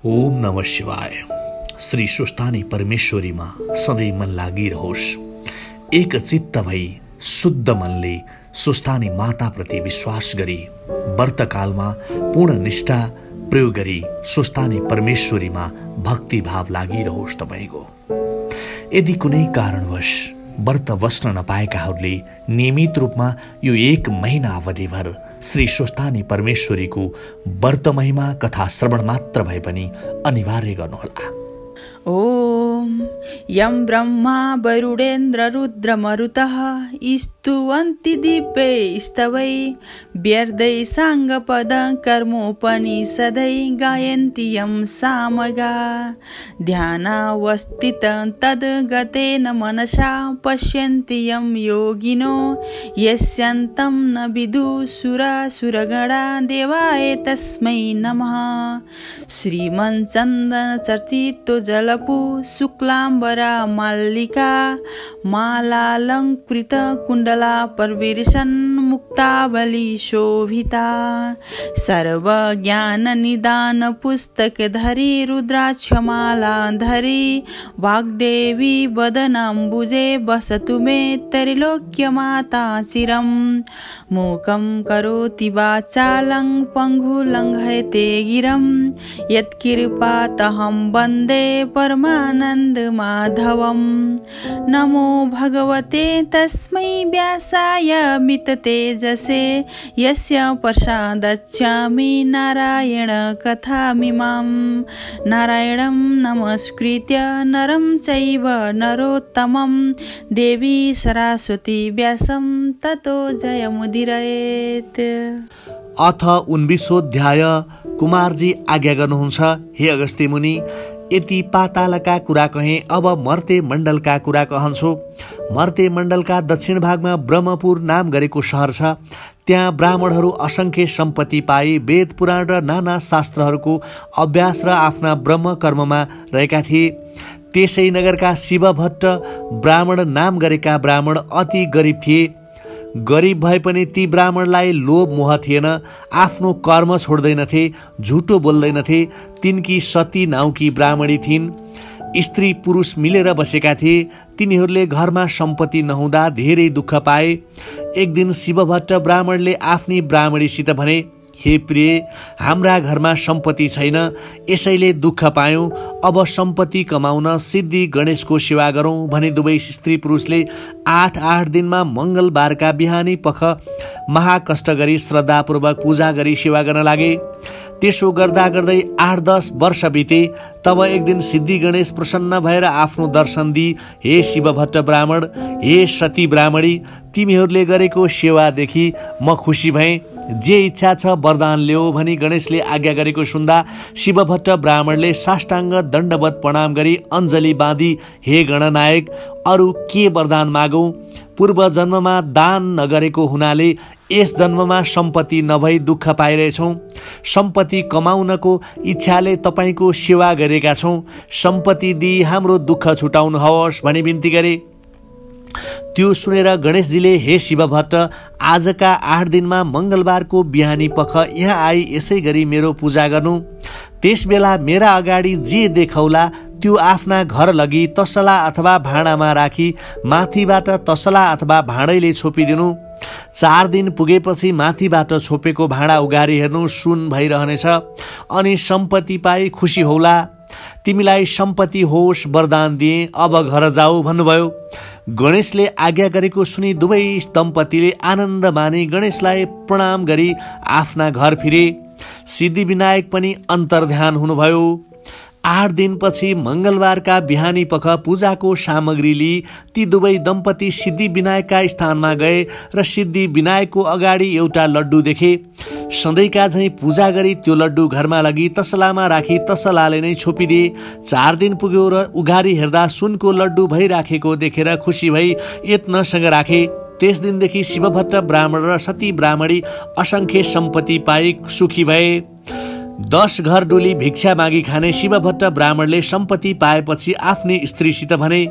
ओम नमः शिवाय। श्री सुस्तानी परमेश्वरीमा सधैँ मन लागिरहोस्। एक चित्त भई शुद्ध मनले सुस्तानी माताप्रति विश्वास गरी व्रतकालमा पूर्ण निष्ठा प्रयोग गरी सुस्तानी परमेश्वरीमा भक्ति भाव लागिरहोस् तपाईको। यदि कुनै कारणवश व्रत बस्न नपाएकाहरूले नियमित रूपमा यो 1 महिना अवधिभर श्री सुस्तानी परमेश्वरीको व्रत महिमा कथा श्रवण मात्र भए पनि अनिवार्य गर्नुहोला। ओम यं ब्रह्मा वरुणेन्द्र रुद्र मरुतः स्तुवन्ति दिव्यै स्तवै व्यर्दै साङ्गपद कर्मोपनिषदै गायन्ति यं सामगा ध्यानावस्थित तद्गतेन मनसा पश्यन्ति यं योगिनो यस्यन्तं न विदुसुरासुरगणा देवाय तस्मै नमः। श्रीमन्चन्दन चर्चितो जलपु शुक्लाम्बरा माल्लिका मालालङ्कृत कुण्डला परवीर्षन् मुक्तावली शोभिता सर्वज्ञान निदान पुस्तकधरी रुद्राक्षमाला धरी वाग्देवी वदनाम्बुजे वसतु मे त्रैलोक्यमाता चिरं मूकं करोति वाचालं पङ्गुलङ्घयते गिरं यत्कृपातहं वन्दे परमानन्द माधवं। नमो भगवते तस्मै व्यासाय मिततेजसे यस्य प्रसादच्छामि नारायण कथामिमां। नारायणं नमस्कृत्य नरं चैव नरोत्तमं देवी सरस्वती व्यासं ततो जयमुदीरयेत्। अथ 19 कुमारजी आज्ञा गर्नुहुन्छ। हे अगस्त्य मुनि, यति पातालका कुरा कहेँ, अब मर्ते मण्डलका कुरा कहन्छु। मर्ते मण्डलका दक्षिण भागमा ब्रह्मपुर नाम गरेको सहर छ। त्यहाँ ब्राह्मणहरू असङ्ख्य सम्पत्ति पाए, वेद पुराण र नाना शास्त्रहरूको अभ्यास र आफ्ना ब्रह्म कर्ममा रहेका थिए। त्यसै नगरका शिवभट्ट ब्राह्मण नाम गरेका ब्राह्मण अति गरिब थिए। गरिब भए पनि ती ब्राह्मणलाई लोभ मोह थिएन। आफ्नो कर्म छोड्दैनथे, झुटो बोल्दैनथे। तिनकी सती नाउँकी ब्राह्मणी थिइन्। स्त्री पुरुष मिलेर बसेका थिए। तिनीहरूले घरमा सम्पत्ति नहुँदा धेरै दुःख पाए। एक दिन शिवभट्ट ब्राह्मणले आफ्नी ब्राह्मणीसित भने, हे प्रिय, हाम्रा घरमा सम्पत्ति छैन, यसैले दुःख पायौं। अब सम्पत्ति कमाउन सिद्धि गणेशको सेवा गरौं भनी दुवै स्त्री पुरुषले 8 दिनमा मंगलबारका बिहानी पख महाकष्ट गरी श्रद्धापूर्वक पूजा गरी सेवा गर्न लागे। त्यसो गर्दा गर्दै 8-10 वर्ष बिते। तब एक दिन सिद्धि गणेश प्रसन्न भएर आफ्नो दर्शन दिई, हे शिवभट्ट ब्राह्मण, हे सती ब्राह्मणी, तिमीहरूले गरेको सेवादेखि म खुसी भएँ। जे इच्छा छ वरदान ल्याऊ भनी गणेशले आज्ञा गरेको सुन्दा शिवभट्ट ब्राह्मणले साष्टाङ्ग दण्डवत प्रणाम गरी अञ्जली बाँधी, हे गणनायक, अरू के वरदान मागौं? पूर्व जन्ममा दान नगरेको हुनाले यस जन्ममा सम्पत्ति नभई दुःख पाइरहेछौँ। सम्पत्ति कमाउनको इच्छाले तपाईको सेवा गरेका छौँ। सम्पत्ति दिई हाम्रो दुःख छुटाउनुहोस् भनी बिन्ती गरे। त्यो सुनेर गणेशजीले, हे शिवभट्ट, आजका 8 दिनमा मंगलबारको बिहानी पख यहाँ आई यसै गरी मेरो पूजा गर्नु। त्यस बेला मेरा अगाडि जे देखौला त्यो आफ्ना घर लगी तसला अथवा भाँडामा राखी माथिबाट तसला अथवा भाँडैले छोपिदिनु। 4 दिन पुगेपछि माथिबाट छोपेको भाँडा उगारी हेर्नु, सुन भइरहनेछ। अनि सम्पत्ति पाई खुसी होला। तिमीलाई सम्पत्ति होस् वरदान दिए, अब घर जाऊ भन्नुभयो। गणेशले आज्ञा गरेको सुनि दुवै दम्पतिले आनन्द मानी गणेशलाई प्रणाम गरी आफ्ना घर फिरे। सिद्धि विनायक पनि अन्तर्ध्यान हुनुभयो। 8 दिनपछि मंगलबारका बिहानी पख पूजाको सामग्री लिई ती दुवै दम्पति सिद्धि विनायकका स्थानमा गए र सिद्धि विनायकको अगाडि एउटा लड्डु देखे। सधैँका झैँ पूजा गरी त्यो लड्डु घरमा लगी तसलामा राखी तसलाले नै छोपिदिए। 4 दिन पुग्यो र उघारी हेर्दा सुनको लड्डु भइराखेको देखेर खुसी भई यत्नसँग राखे। त्यस दिनदेखि शिवभट्ट ब्राह्मण र सती ब्राह्मणी असङ्ख्य सम्पत्ति पाई सुखी भए। 10 घर डोली भिक्षा मागी खाने शिवभट्ट ब्राह्मणले सम्पत्ति पाएपछि आफ्नी स्त्रीसित भने,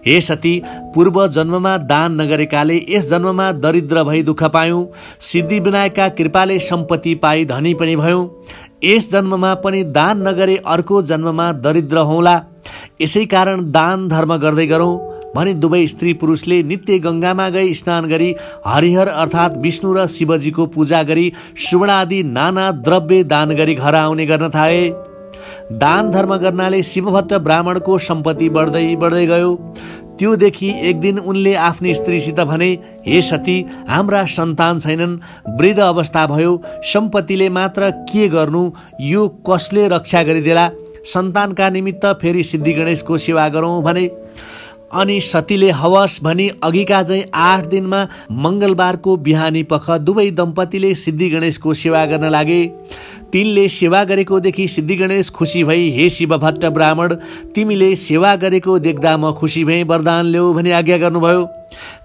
हे सती, पूर्व जन्ममा दान नगरेकाले यस जन्ममा दरिद्र भई दुःख पायौं। सिद्धिविनायकका कृपाले सम्पत्ति पाई धनी पनि भयौं। यस जन्ममा पनि दान नगरे अर्को जन्ममा दरिद्र हौला। यसै कारण दान धर्म गर्दै गरौं भनी दुवै स्त्री पुरुषले नित्य गंगामा गई स्नान गरी हरिहर अर्थात् विष्णु र शिवजीको पूजा गरी सुवर्ण आदि नाना द्रव्य दान गरी घर आउने गर्न थाले। दान धर्म गर्नाले शिवभट्ट ब्राह्मणको सम्पत्ति बढ्दै बढ्दै गयो। त्योदेखि एक दिन उनले आफ्नी स्त्रीसित भने, हे सती, हाम्रा सन्तान छैनन्, वृद्ध अवस्था भयो, सम्पत्तिले मात्र के गर्नु, यो कसले रक्षा गरिदेला? सन्तानका निमित्त फेरि सिद्धि गणेशको सेवा गरौँ भने। अनि सतीले हवस भनी अघिका चाहिँ 8 दिनमा मंगलबारको बिहानी पख दुवै दम्पतिले सिद्धि गणेशको सेवा गर्न लागे। तिनले सेवा गरेको देखि सिद्धि गणेश खुसी भई, हे शिवभट्ट ब्राह्मण, तिमीले सेवा गरेको देख्दा म खुसी भएँ, वरदान ल्याऊ भनी आज्ञा गर्नुभयो।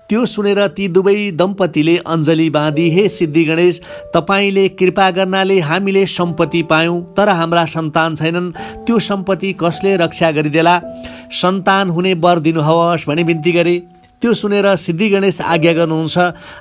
त्यो सुनेर ती दुवै दम्पतिले अञ्जली बाँधी, हे सिद्धि गणेश, तपाईले कृपा गर्नाले हामीले सम्पत्ति पायौं, तर हाम्रा सन्तान छैनन्, त्यो सम्पत्ति कसले रक्षा गरिदेला? सन्तान हुने वर दिनुहोस् भनी बिन्ती गरे। त्यो सुनेर सिद्धि गणेश आज्ञा गर्नुहुन्छ,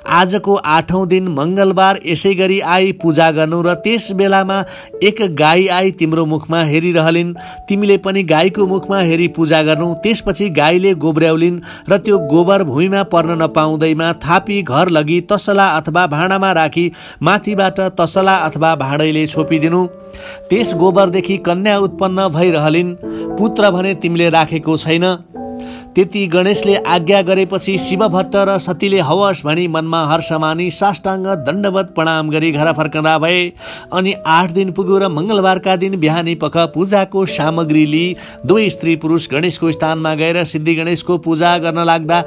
आजको 8औं दिन मंगलबार यसै गरी आई पूजा गर्नु र त्यस बेलामा एक गाई आई तिम्रो मुखमा हेरिरहलिन्। तिमीले पनि गाईको मुखमा हेरी पूजा गर्नु। त्यसपछि गाईले गोब्र्याउलिन् र त्यो गोबर भूमिमा पर्न नपाउँदैमा थापी घर लगी तसला अथवा भाँडामा राखी माथिबाट तसला अथवा भाँडैले छोपिदिनु। त्यस गोबरदेखि कन्या उत्पन्न भइरहलिन्। पुत्र भने तिमीले राखेको छैन। त्यति गणेशले आज्ञा गरेपछि शिवभट्ट र सतीले हवस भनी मनमा हर्ष मानी साष्टाङ्ग दण्डवत प्रणाम गरी घर फर्कँदा भए। अनि 8 दिन पुग्यो र मंगलबारका दिन बिहानी पख पूजाको सामग्री लिई दुवै स्त्री पुरुष गणेशको स्थानमा गएर सिद्धि गणेशको पूजा गर्न लाग्दा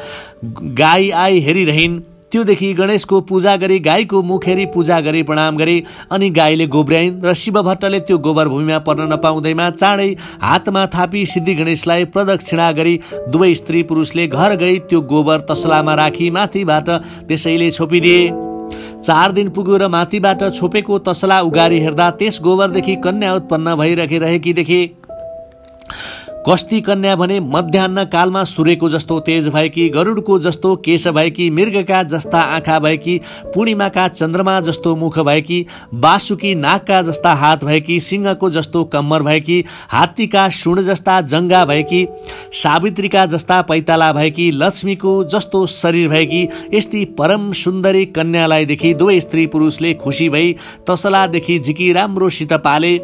गाई आई हेरिरहिन्। त्योदेखि गणेशको पूजा गरी गाईको मुख हेरी पूजा गरी प्रणाम गरे। अनि गाईले गोब्र्याइन् र शिवभट्टले त्यो गोबर भूमिमा पर्न नपाउँदैमा चाँडै हातमा थापी सिद्धि गणेशलाई प्रदक्षिणा गरी दुवै स्त्री पुरुषले घर गई त्यो गोबर तसलामा राखी माथिबाट त्यसैले छोपिदिए। 4 दिन पुग्यो र माथिबाट छोपेको तसला उगारी हेर्दा त्यस गोबरदेखि कन्या उत्पन्न भइरहेकी देखे। कस्ती कन्या भने मध्याह्न कालमा सूर्यको जस्तो तेज भएकी, गरुडको जस्तो केश भएकी, मृगका जस्ता आँखा भएकी, पूर्णिमाका चन्द्रमा जस्तो मुख भएकी, बासुकी नागका जस्ता हात भएकी, सिंहको जस्तो कम्मर भएकी, हात्तीका शुण जस्ता जङ्गा भएकी, सावित्रीका जस्ता पैताला भएकी, लक्ष्मीको जस्तो शरीर भएकी, यस्ती परम सुन्दरी कन्यालाई देखि दुवै स्त्री पुरुषले खुसी भई तसलादेखि झिकी राम्रोसित पाले।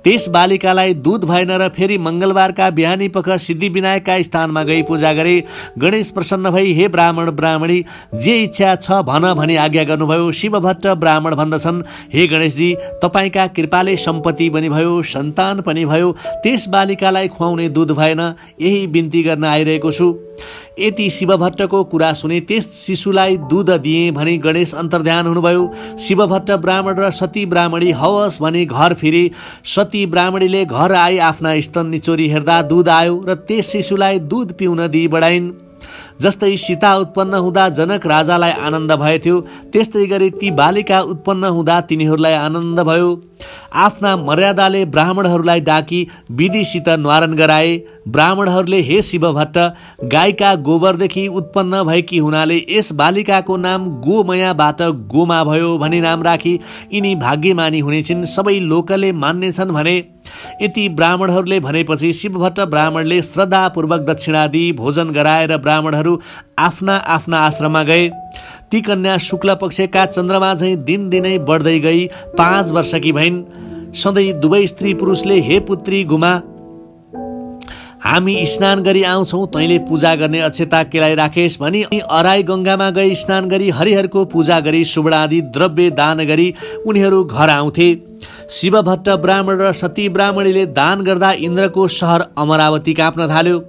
त्यस बालिकालाई दूध भएन र फेरि मंगलबारका बिहानी पख सिद्धि विनायकका स्थानमा गई पूजा गरे। गणेश प्रसन्न भई, हे ब्राह्मण ब्राह्मणी, जे इच्छा छ भन भनी आज्ञा गर्नुभयो। शिवभट्ट ब्राह्मण भन्दछन्, हे गणेशजी, तपाईका कृपाले सम्पत्ति पनि भयो, सन्तान पनि भयो, त्यस बालिकालाई खुवाउने दूध भएन, यही बिन्ती गर्न आइरहेको छु। यति शिवभट्टको कुरा सुने त्यस शिशुलाई दूध दिए भनी गणेश अन्तर्ध्यान हुनुभयो। शिवभट्ट ब्राह्मण र सती ब्राह्मणी हवस भनी घर फिरे। सती ब्राह्मणीले घर आई आफ्ना स्तन निचोरी हेर्दा दूध आयो र त्यस शिशुलाई दूध पिउन दिई बढाइन्। जस्तै सीता उत्पन्न हुँदा जनक राजालाई आनन्द भएथ्यो, त्यस्तै गरी ती बालिका उत्पन्न हुँदा तिनीहरूलाई आनन्द भयो। आफ्ना मर्यादाले ब्राह्मणहरूलाई डाकी विधिसित न्वारण गराए। ब्राह्मणहरूले, हे शिवभट्ट, गाईका गोबरदेखि उत्पन्न भएकी हुनाले यस बालिकाको नाम गोमयाबाट गोमा भयो भनी नाम राखी यिनी भाग्यमानी हुनेछिन्, सबै लोकले मान्नेछन् भने। यति ब्राह्मणहरूले भनेपछि शिवभट्ट ब्राह्मणले श्रद्धापूर्वक दक्षिणा दिई भोजन गराएर ब्राह्मणहरू आफ्ना आफ्ना आश्रममा गए। ती कन्या शुक्ल पक्षका चन्द्रमा झैं दिनदिनै बढ्दै गई 5 वर्षकी भइन्। सधैँ दुवै स्त्री पुरुषले, हे पुत्री गुमा, हामी स्नान गरी आउँछौं, तैँले पूजा गर्ने अक्षता केलाई राखेस् भनी अराई गंगामा गई स्नान गरी हरिहरको पूजा गरी सुवर्ण आदि द्रव्य दान गरी उनीहरू घर आउँथे। शिवभट्ट ब्राह्मण र सती ब्राह्मणीले दान गर्दा इन्द्रको शहर अमरावती काँप्न थाल्यो।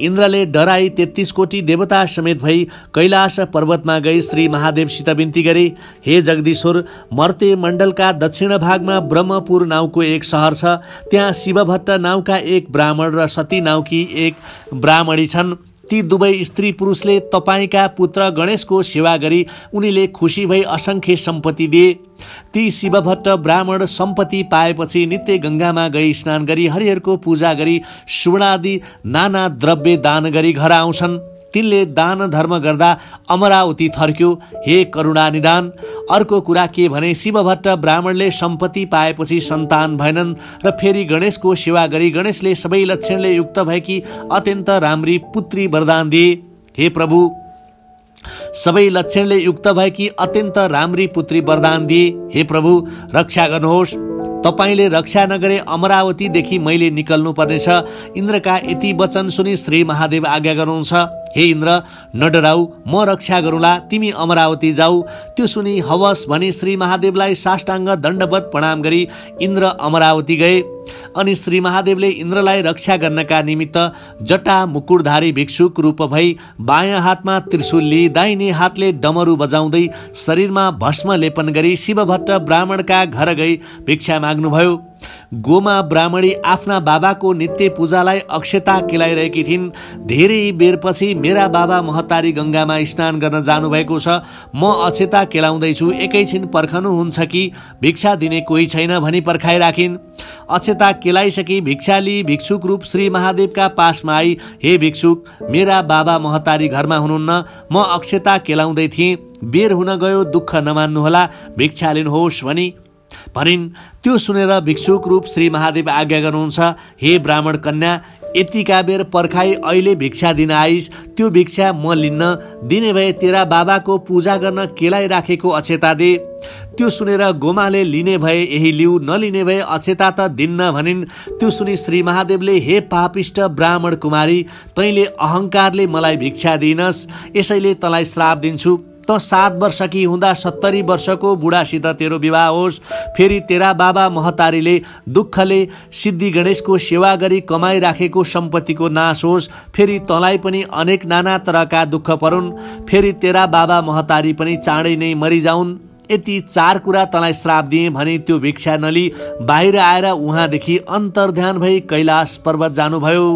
इन्द्रले डराई 33 कोटी देवता समेत भई कैलाश पर्वतमा गई श्री महादेवसित बिन्ती गरे, हे जगदीश्वर, मर्ते मण्डलका दक्षिण भागमा ब्रह्मपुर नाउँको एक शहर छ। त्यहाँ शिवभट्ट नाउँका एक ब्राह्मण र सती नाउँकी एक ब्राह्मणी छन्। ती दुवै स्त्री पुरुषले तपाईका पुत्र गणेशको सेवा गरी उनीले खुसी भई असंख्य सम्पत्ति दिए। ती शिवभट्ट ब्राह्मण सम्पत्ति पाएपछि नित्य गंगामा गई स्नान गरी हरिहरको पूजा गरी सुवर्णादि नाना द्रव्य दान गरी घर आउँछन्। तिनले दान धर्म गर्दा अमरावती थर्क्यो। हे करुणा निदान। अर्को कुरा के भने शिवभट्ट ब्राह्मणले सम्पत्ति पाएपछि सन्तान भएनन् र फेरि गणेशको सेवा गरी गणेशले सबै लक्षणले युक्त भएकी अत्यन्त राम्री पुत्री वरदान दिए। हे प्रभु, सबै लक्षणले युक्त भएकी अत्यन्त राम्री पुत्री वरदान दिए। हे प्रभु, रक्षा गर्नुहोस्। तपाईले रक्षा नगरे अमरावतीदेखि मैले निकल्नु पर्नेछ। इन्द्रका यति वचन सुनि श्री महादेव आज्ञा गर्नुहुन्छ। हे इन्द्र, नडराऊ, म रक्षा गरौँला, तिमी अमरावती जाऊ। त्यो सुनि हवस भनी श्री महादेवलाई साष्टाङ्ग दण्डवत प्रणाम गरी इन्द्र अमरावती गए। अनि श्री महादेवले इन्द्रलाई रक्षा गर्नका निमित्त जटा मुकुटधारी भिक्षुक रूप भई बायाँ हातमा त्रिशूल लिई दाहिने हातले डमरू बजाउँदै शरीरमा भस्म लेपन गरी शिवभट्ट ब्राह्मणका घर गई भिक्षा माग्नुभयो। गोमा ब्राह्मणी आफ्ना बाबाको नित्य पूजालाई अक्षता केलाइरहेकी थिइन्। धेरै बेरपछि मेरा बाबा महतारी गंगामा स्नान गर्न जानुभएको छ, म अक्षता केलाउँदैछु, एकैछिन पर्खनुहुन्छ कि भिक्षा दिने कोही छैन भनी पर्खाइराखिन्। अक्षता केलाइसकी भिक्षा लिई भिक्षुक रूप श्री महादेवका पासमा आई, हे भिक्षुक, मेरा बाबा महतारी घरमा हुनुहुन्न, म अक्षता केलाउँदै थिएँ, बेर हुन गयो, दुःख नमान्नुहोला, भिक्षा लिनुहोस् भनिन्। त्यो सुनेर भिक्षुक रूप श्री महादेव आज्ञा गर्नुहुन्छ। हे ब्राह्मण कन्या, यतिका बेर पर्खाई अहिले भिक्षा दिन आइस, त्यो भिक्षा म लिन्न, दिने भए तेरा बाबाको पूजा गर्न केलाइराखेको अक्षता दे। त्यो सुनेर गोमाले लिने भए यही लिऊ, नलिने भए अक्षता त दिन्न भनिन्। त्यो सुनि श्री महादेवले, हे पापिष्ट ब्राह्मण कुमारी, तैँले अहंकारले मलाई भिक्षा दिइनस्, यसैले तँलाई श्राप दिन्छु। त 7 वर्ष कि हुँदा 70 वर्षको बुढासित तेरो विवाह होस्। फेरि तेरा बाबा महतारीले दुःखले सिद्धि गणेशको सेवा गरी कमाइराखेको सम्पत्तिको नाश होस्। फेरि तँलाई पनि अनेक नाना तरका दुःख परुन्। फेरि तेरा बाबा महतारी पनि चाँडै नै मरिजाउन्। यति 4 कुरा तँलाई श्राप दिए भनी त्यो भिक्षा नली बाहिर आएर उहाँदेखि अन्तर्ध्यान भई कैलाश पर्वत जानुभयो।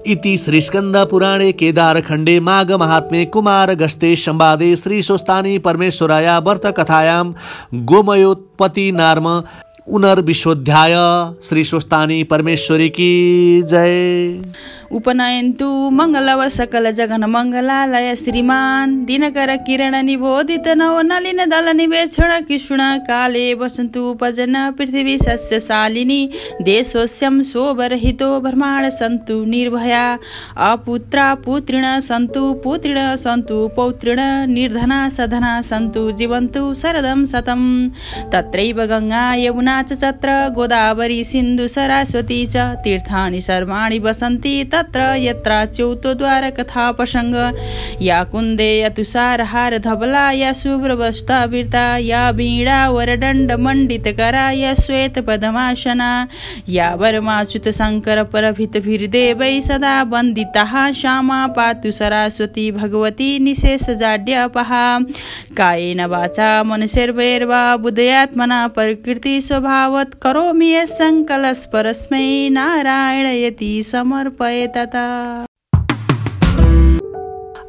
इति श्री स्कंद पुराणे केदारखण्डे माघ महात्म्ये कुमार गस्ते संवादे श्री स्वस्तानी परमेश्वराया व्रत कथायां गोमयोत्पत्ति नाम उनर्विशोऽध्याय। श्री स्वस्तानी परमेश्वरी की जय। उपनयन्तु मंगलव सकल जगन मंगलालय श्रीमान दिनकर किरण निबोधित नव नलिन दल निवेक्षण कृष्ण काले वसन्तु उपजन पृथ्वी सस्यशालिनी देशोस्यं शोभरहितो ब्रह्माण्ड सन्तु निर्भया अपुत्रा पुत्रिण सन्तु पुत्रिण सन्तु पौत्रिण निर्धना सधना सन्तु जीवन्तु शरदं शतं। तत्रैव गंगा यमुना च तत्र गोदावरी सिन्धु सरस्वती च तीर्थानि सर्वाणि वसन्ति तत्र यत्र चौतद्वार कथा प्रसंग या कुंदे या तुषारहार धवला या शुभ्रवस्ता वृता या वीणा वरदंड मंडित करा या श्वेत पद्मासना या वरमाच्युत शंकर परभित भीरदेवै सदा वंदिता श्यामा पातु सरस्वती भगवती निशेष जाड्यपहा कायेन वाचा मनसेर्वैर्वा बुद्धयात्मना प्रकृति स्वभावत करोमि संकलस परस्मै नारायणयति समर्पयेत।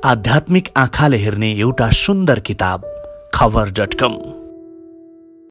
आध्यात्मिक आँखाले हेर्ने एउटा सुन्दर किताब खबर.com।